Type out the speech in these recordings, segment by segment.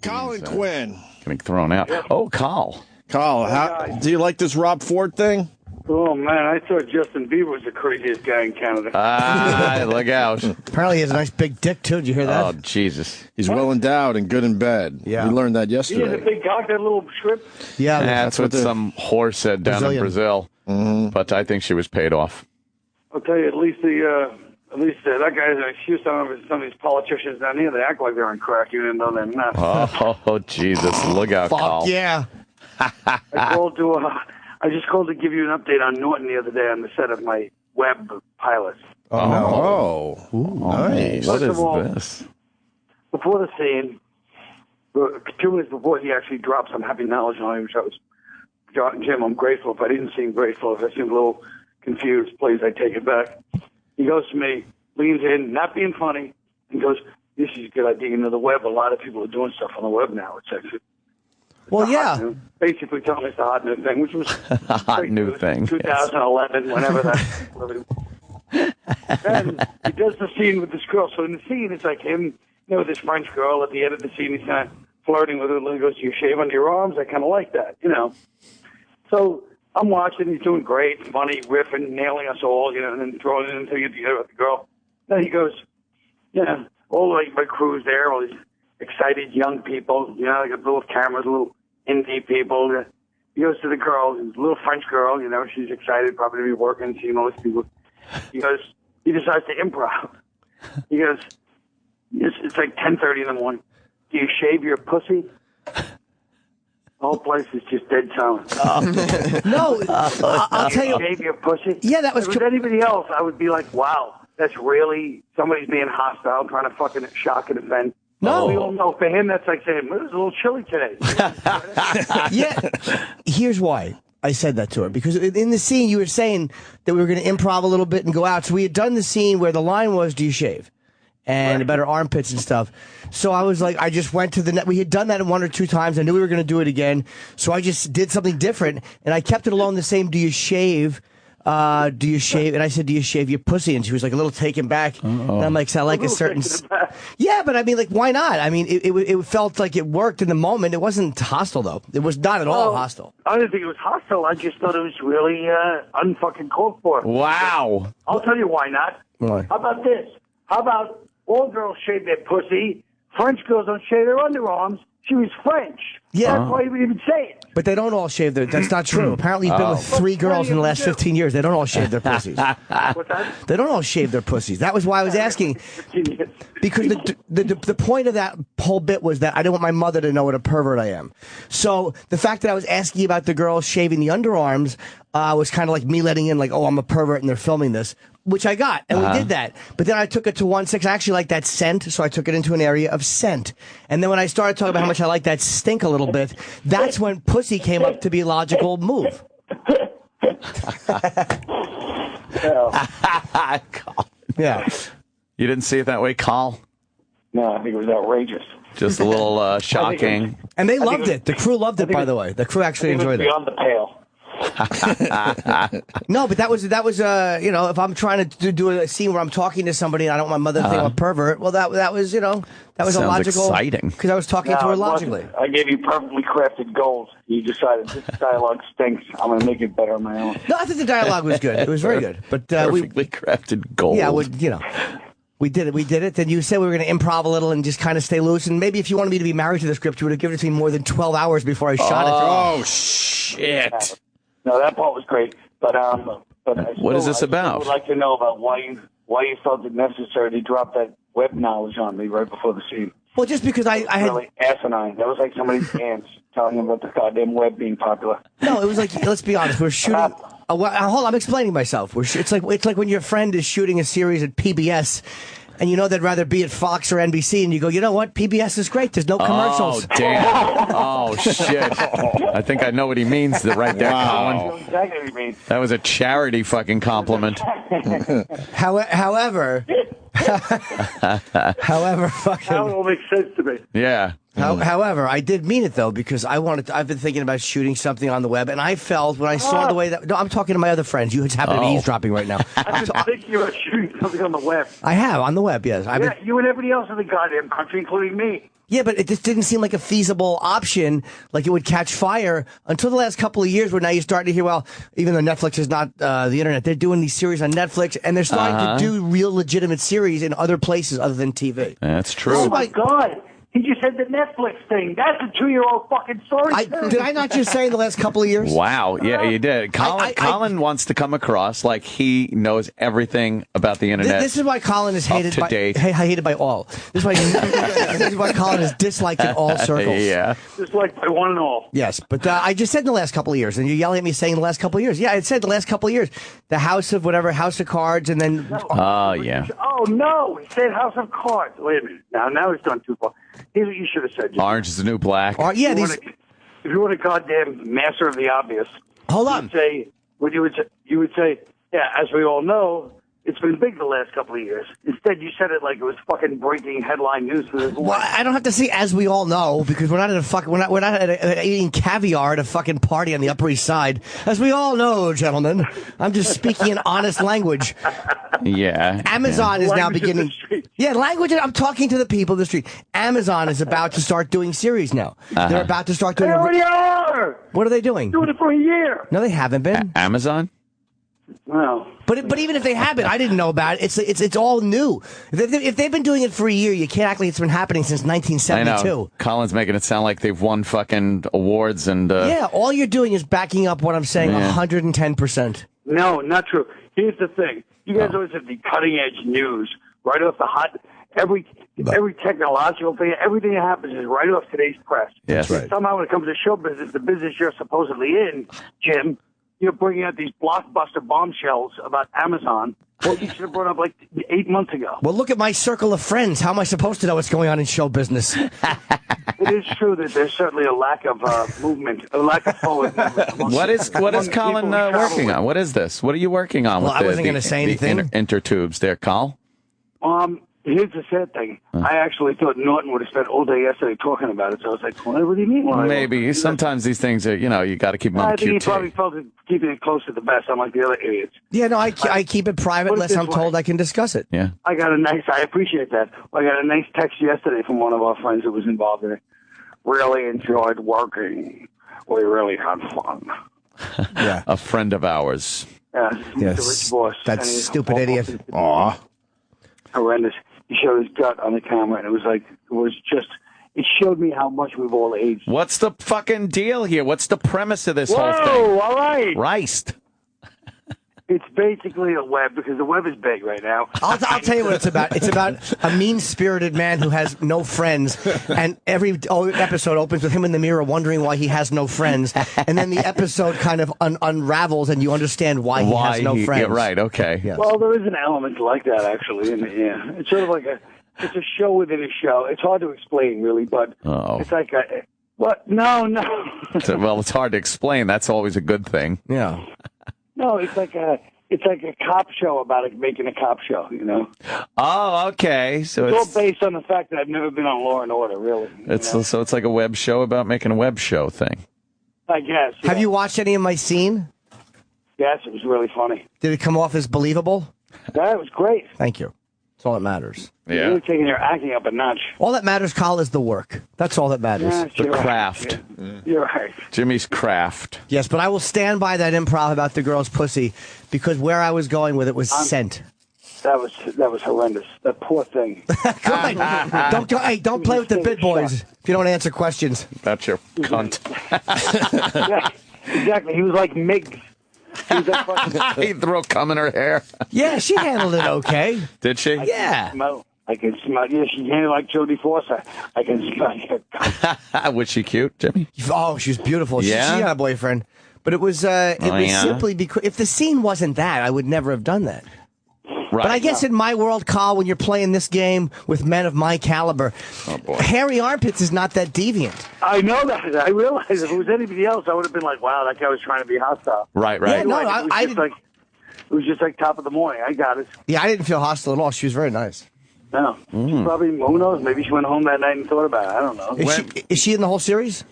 Colin Quinn. Getting thrown out. Yeah. Oh, Carl, do you like this Rob Ford thing? Oh, man, I thought Justin Bieber was the craziest guy in Canada. Look out. Apparently he has a nice big dick, too. Did you hear that? Oh, Jesus. He's well endowed and good in bed. Yeah. We learned that He has yesterday. a big cock, that little strip. Yeah, That's what some whore said down in Brazil. Mm-hmm. But I think she was paid off. I'll tell you, at least that guy has an excuse. Some of these politicians down here, they act like they're on crack, even though they're not. Oh, Jesus. Look out, Carl. Fuck yeah. I just called to give you an update on Norton the other day on the set of my web pilot. Nice. What is this? Before the scene, 2 minutes before he actually dropped some happy knowledge on him, which I was, Jim, I'm grateful. If I didn't seem grateful, if I seemed a little confused, please, I take it back. He goes to me, leans in, not being funny, and goes, this is a good idea. You know, the web, a lot of people are doing stuff on the web now. It's actually... Well, yeah. Basically telling us the hot new thing, which was a hot new thing. 2011, yes. Whenever that. And he does the scene with this girl. So in the scene, it's like him, with this French girl. At the end of the scene, he's kind of flirting with her. And he goes, "Do you shave under your arms?" I kind of like that, So I'm watching. He's doing great, funny, riffing, nailing us all, and then throwing it into the girl. Then he goes, "Yeah, all my crew's there, all these excited young people, like a little cameras, little indie people." He goes to the girl, this little French girl, she's excited probably to be working, seeing all these people. He decides to improv. He goes, it's like 10:30 in the morning. "Do you shave your pussy?" The whole place is just dead silent. No, I'll tell you. Shave your pussy? Yeah, that was If it was anybody else, I would be like, wow, that's really, somebody's being hostile, trying to fucking shock and offend. No. We all know. For him, that's like saying, it was a little chilly today. Yeah. Here's why I said that to her. Because in the scene, you were saying that we were going to improv a little bit and go out. So we had done the scene where the line was, "Do you shave?" And about her armpits and stuff. So I was like, I just went to the net. We had done that 1 or 2 times. I knew we were going to do it again. So I just did something different. And I kept it along the same, "Do you shave? Do you shave?" And I said, "Do you shave your pussy?" And she was like a little taken back. And I'm like, "So I like a certain..." Yeah, but I mean, like, why not? I mean, it felt like it worked in the moment. It wasn't hostile, though. It was not at all hostile. I didn't think it was hostile. I just thought it was really unfucking called for. Wow. I'll tell you why not. Why? How about this? How about all girls shave their pussy? French girls don't shave their underarms. She was French. Yeah. That's why you would even say it. But they don't all shave their... That's not true. Apparently, you've been with 3 girls in the last 15 years. They don't all shave their pussies. What's that? They don't all shave their pussies. That was why I was asking. Because the point of that whole bit was that I didn't want my mother to know what a pervert I am. So the fact that I was asking about the girls shaving the underarms was kind of like me letting in, like, oh, I'm a pervert and they're filming this, which I got. And we did that. But then I took it to 1/6. I actually like that scent, so I took it into an area of scent. And then when I started talking about how much I like that stink a little bit, that's when pussy came up to be a logical move. Yeah. You didn't see it that way, Carl? No, I think it was outrageous. Just a little shocking. And they loved it. The crew loved it, by the way. The crew actually enjoyed it. Beyond the pale. No, but that was if I'm trying to do a scene where I'm talking to somebody and I don't want my mother to think I'm a pervert, well, that was that was a Sounds logical, exciting. because I was talking to her logically. I gave you perfectly crafted goals. You decided this dialogue stinks. I'm going to make it better on my own. No, I think the dialogue was good. It was very good. But Perfectly crafted gold. Yeah, we did it. Then you said we were going to improv a little and just kind of stay loose. And maybe if you wanted me to be married to the script, you would have given it to me more than 12 hours before I shot it. Oh, shit. No, that part was great. But what is this about? I would like to know about why you felt it necessary to drop that web knowledge on me right before the scene. Well, just because I had... really asinine. That was like somebody's aunts telling him about the goddamn web being popular. No, it was like, let's be honest, we're shooting... hold on, I'm explaining myself. It's like when your friend is shooting a series at PBS, and you know they'd rather be at Fox or NBC, and you go, you know what? PBS is great. There's no commercials. Oh, damn. Oh, shit. I think I know what he means right there, I know Colin. exactly what he means. That was a charity fucking compliment. However, fucking... That all makes sense to me. Yeah. However, I did mean it, though, because I've been thinking about shooting something on the web, and I felt when I saw the way that... No, I'm talking to my other friends. You happen to be eavesdropping right now. I've been thinking about shooting something on the web. I have, on the web, yes. You and everybody else in the goddamn country, including me. Yeah, but it just didn't seem like a feasible option, like it would catch fire until the last couple of years where now you're starting to hear, well, even though Netflix is not the internet, they're doing these series on Netflix, and they're starting to do real legitimate series in other places other than TV. That's true. Oh, my God. He just said the Netflix thing. That's a 2-year-old fucking story. Did I not just say in the last couple of years? Wow. Yeah, you did. Colin wants to come across like he knows everything about the internet. This is why Colin is hated by all. This is why Colin is disliked in all circles. Yeah. Disliked by one and all. Yes, but I just said in the last couple of years, and you're yelling at me saying the last couple of years. Yeah, I said the last couple of years. The House of whatever, House of Cards, and then... Oh, yeah. Oh, no. He said House of Cards. Wait a minute. Now he's done too far. Here's what you should have said. Orange is the New Black. Yeah, if you want a goddamn master of the obvious, hold on. You would say, yeah, as we all know, it's been big the last couple of years. Instead, you said it like it was fucking breaking headline news. Well, I don't have to say as we all know because we're not eating caviar at a fucking party on the Upper East Side. As we all know, gentlemen, I'm just speaking in honest language. Yeah. Amazon is now beginning. Yeah, language. I'm talking to the people of the street. Amazon is about to start doing series now. They're about to start doing. They already are. What are they doing? Doing it for a year. No, they haven't been. Amazon. Well, but even if they have been, I didn't know about it. It's all new. If they've been doing it for a year, you can't act like it's been happening since 1972. I know. Colin's making it sound like they've won fucking awards and. Yeah, all you're doing is backing up what I'm saying 110%. No, not true. Here's the thing: you guys always have the cutting edge news right off the hot. Every technological thing, everything that happens is right off today's press. Yes, That's right. Somehow, when it comes to show business, the business you're supposedly in, Jim. You're bringing out these blockbuster bombshells about Amazon. Well, you should have brought up like 8 months ago. Well, look at my circle of friends. How am I supposed to know what's going on in show business? It is true that there's certainly a lack of movement, a lack of forward movement. What is Colin working on? What is this? What are you working on? Well, with I wasn't going to say anything. Intertubes there, Col. Here's the sad thing. I actually thought Norton would have spent all day yesterday talking about it. So I was like, well, what do you mean? Maybe. Sometimes these things are, you got to keep them on I think he QT. probably felt it, keeping it close to the best, unlike the other idiots. Yeah, no, I keep it private unless I'm told I can discuss it. Yeah. I appreciate that. I got a nice text yesterday from one of our friends who was involved in it. Really enjoyed working. We really had fun. Yeah. A friend of ours. Yeah, Yes. the rich boss. That stupid idiot. Aw. Horrendous. He showed his gut on the camera, and it showed me how much we've all aged. What's the fucking deal here? What's the premise of this whole thing? Whoa, all right. Christ. It's basically a web, because the web is big right now. I'll tell you what it's about. It's about a mean-spirited man who has no friends, and every episode opens with him in the mirror wondering why he has no friends, and then the episode kind of unravels, and you understand why he has no friends. Yeah, right, okay. Yes. Well, there is an element like that, actually. And, yeah, it's sort of like it's a show within a show. It's hard to explain, really, but it's like what? No. Well, it's hard to explain. That's always a good thing. Yeah. No, it's like a cop show about making a cop show, Oh, okay. So it's all based on the fact that I've never been on Law and Order, really. So it's like a web show about making a web show thing. I guess. Yeah. Have you watched any of my scene? Yes, it was really funny. Did it come off as believable? Yeah, it was great. Thank you. That's all that matters. You're really taking your acting up a notch. All that matters, Kyle, is the work. That's all that matters. Yes, The you're right. craft. Yeah. You're right. Jimmy's craft. Yes, but I will stand by that improv about the girl's pussy because where I was going with it was scent. That was horrendous. That poor thing. Don't play with the big boys if you don't answer questions. That's your cunt. Yeah, exactly. He was like Miggs. He was like fucking, He threw cum in her hair. Yeah, she handled it okay. Did she? Yeah. I can smell. Yeah, she handled like Jodie Foster. I can smell her. Was she cute, Jimmy? Oh, she was beautiful. Yeah? She had a boyfriend. But it was simply because if the scene wasn't that, I would never have done that. Right. But I guess in my world, Carl, when you're playing this game with men of my caliber, hairy armpits is not that deviant. I know that. I realize if it was anybody else, I would have been like, "Wow, that guy was trying to be hostile." Right. Yeah, no, It was just like top of the morning. I got it. Yeah, I didn't feel hostile at all. She was very nice. No, she probably, who knows? Maybe she went home that night and thought about it. I don't know. Is she in the whole series?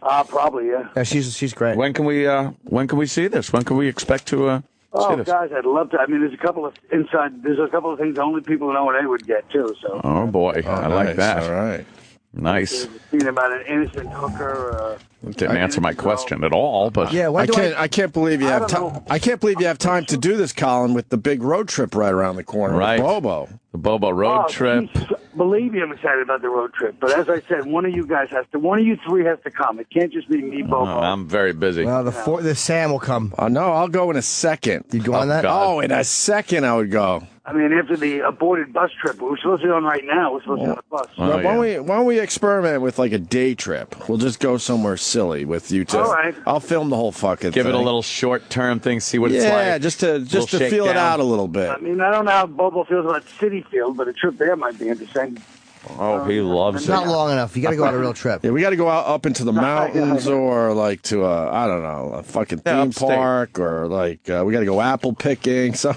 Probably, yeah. Yeah, she's great. When can we see this? When can we expect to see this? Guys, I'd love to. I mean, there's a couple of things only people who know what I would get too. So. Oh boy, I like nice. that. All right. Nice. Scene about an innocent hooker. Didn't answer my question at all, but Yeah, I can't believe you have time. I can't believe you have time to do this, Colin, with the big road trip right around the corner. Right. With Bobo. the Bobo road trip. Believe me, I'm excited about the road trip. But as I said, one of you three has to come. It can't just be me, Bobo. I'm very busy. Well, the Sam will come. No, I'll go in a second. You go on that? God. Oh, in a second I would go. I mean, after the aborted bus trip, we're supposed to be on right now. We're supposed to be on a bus. Oh, why don't we experiment with like a day trip? We'll just go somewhere silly with you two. All right. I'll film the whole fucking Give thing. it a little short-term thing, see what it's like. Yeah, just to feel it out a little bit. I mean, I don't know how Bobo feels about City Field, but a trip there might be interesting. Oh, he loves It's it. not long enough. You got to go on a real trip. Yeah, we got to go out up into the mountains or like to I don't know, a fucking theme upstate. park or like we got to go apple picking, some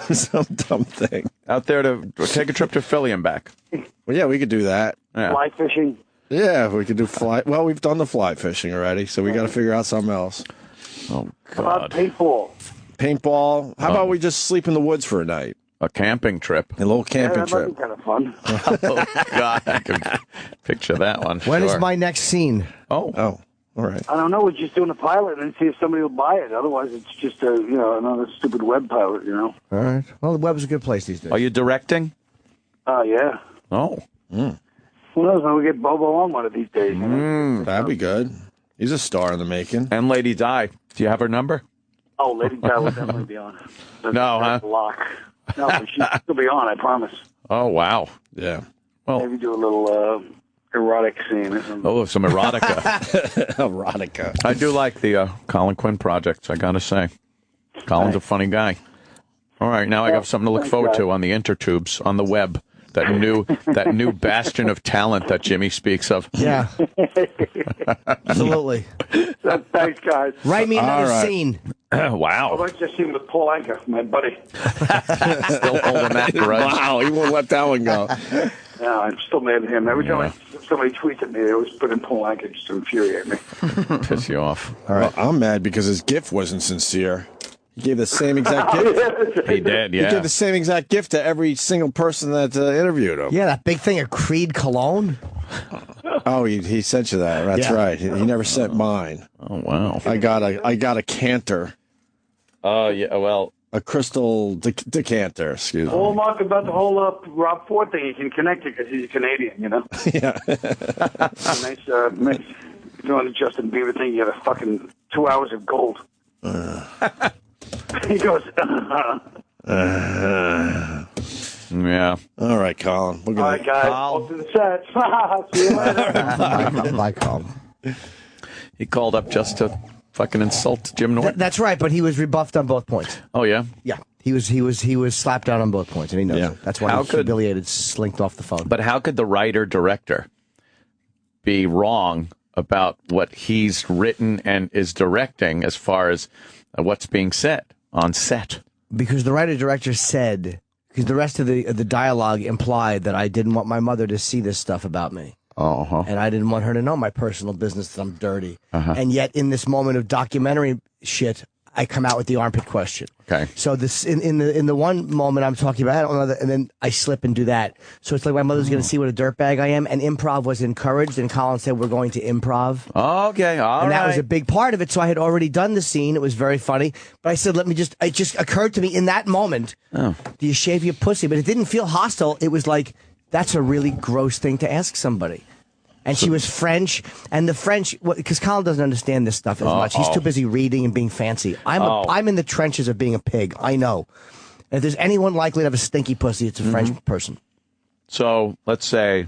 dumb thing. Out there to take a trip to Philly and back. Well, yeah, we could do that. Yeah. Fly fishing. Yeah, we could do fly. Well, we've done the fly fishing already, so we got to figure out something else. Oh, How about God. paintball? Paintball. How about we just sleep in the woods for a night? A camping trip. A little camping Yeah, that might be trip. kind of fun. Oh, God. I can picture that one. When is Sure. my next scene? Oh. Oh, all right. I don't know. We're just doing a pilot and see if somebody will buy it. Otherwise, it's just another stupid web pilot. All right. Well, the web's a good place these days. Are you directing? Oh yeah. Oh. Who knows when we get Bobo on one of these days? You know? That'd be good. He's a star in the making. And Lady Di. Do you have her number? Oh, Lady Di will definitely be on. That's huh? a lock. No, but she'll be on. I promise. Oh, wow. Yeah. Maybe do a little erotic scene or something. Oh, some erotica. Erotica. I do like the Colin Quinn projects, I got to say. Colin's a funny guy. All right, now I got something to look forward to on the intertubes, on the web. That new bastion of talent that Jimmy speaks of. Yeah. Absolutely. Thanks, guys. Write me another All right. scene. I Wow. like to scene with Paul Anka, my buddy. Still holding that grudge. Wow, he won't let that one go. Yeah, I'm still mad at him. Every time somebody tweets at me, they always put in Paul Anka just to infuriate me. Piss you off. All right. Well, I'm mad because his gift wasn't sincere. He gave the same exact gift. He did, He yeah. gave the same exact gift to every single person that interviewed him. Yeah, that big thing of Creed cologne. Oh, he sent you that. That's Yeah. right. He never sent mine. Oh, wow. I got a canter, Oh, yeah, well. a crystal decanter. Excuse me. Well, Mark, about the whole Rob Ford thing, you can connect it because he's a Canadian, you know? Yeah. Nice, doing the Justin Bieber thing, you get a fucking 2 hours of gold. He goes, Yeah. All right, Colin. We're all gonna. right, guys, off to the set. See you later. Bye, Colin. He called up just to fucking insult Jim Norton. That's right, but he was rebuffed on both points. Oh, yeah? Yeah. He was slapped down on both points, and he knows Yeah. it. That's why How he could- humiliated, slinked off the phone. But how could the writer-director be wrong about what he's written and is directing as far as what's being said on set? Because the writer-director said, because the rest of the dialogue implied that I didn't want my mother to see this stuff about me. Uh-huh. And I didn't want her to know my personal business, that I'm dirty. And yet, in this moment of documentary shit, I come out with the armpit question. Okay. So this in the one moment I'm talking about, I don't know that, and then I slip and do that. So it's like my mother's going to see what a dirtbag I am. And improv was encouraged, and Colin said we're going to improv. Okay, all right. And that was a big part of it. So I had already done the scene. It was very funny. But I said, it just occurred to me in that moment, do you shave your pussy? But it didn't feel hostile. It was like, that's a really gross thing to ask somebody. And she was French, and the French, because Colin doesn't understand this stuff as much. He's too busy reading and being fancy. I'm in the trenches of being a pig. I know. And if there's anyone likely to have a stinky pussy, it's a French person. So let's say,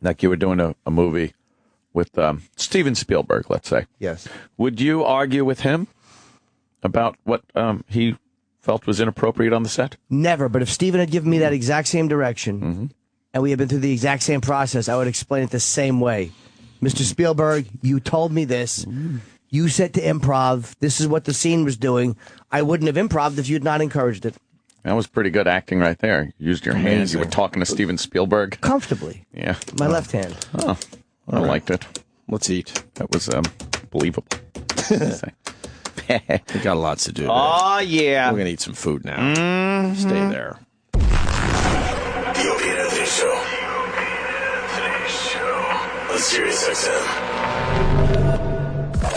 like you were doing a movie with Steven Spielberg, let's say. Yes. Would you argue with him about what he felt was inappropriate on the set? Never. But if Steven had given me that exact same direction, and we had been through the exact same process, I would explain it the same way. Mr. Spielberg, you told me this. You said to improv. This is what the scene was doing. I wouldn't have improved if you'd not encouraged it. That was pretty good acting right there. You used your hands. You were talking to Steven Spielberg. Comfortably. Yeah. My left hand. Oh, I liked it. Let's eat. That was believable. We got lots to do. Oh, yeah. We're gonna eat some food now. Stay there. The Opie and Anthony Show. SiriusXM.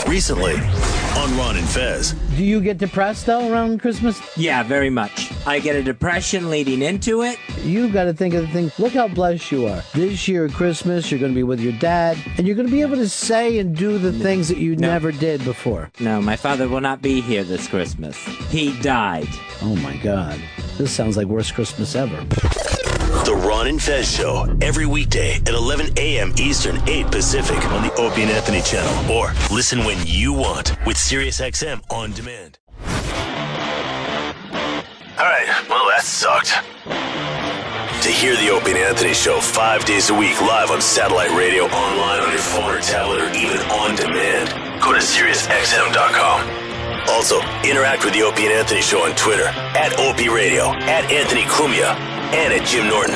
Recently on Ron and Fez. Do you get depressed, though, around Christmas? Yeah, very much. I get a depression leading into it. You've got to think of the thing. Look how blessed you are. This year at Christmas, you're going to be with your dad, and you're going to be able to say and do the things that you never did before. No, my father will not be here this Christmas. He died. Oh, my God. This sounds like worst Christmas ever. The Ron and Fez Show, every weekday at 11 a.m. Eastern, 8 Pacific on the Opie and Anthony channel. Or listen when you want with SiriusXM On Demand. All right, well, that sucked. To hear the Opie and Anthony Show 5 days a week live on satellite radio, online on your phone or tablet, or even on demand, go to SiriusXM.com. Also, interact with the Opie and Anthony Show on Twitter, at Opie Radio, at Anthony Cumia, and at Jim Norton.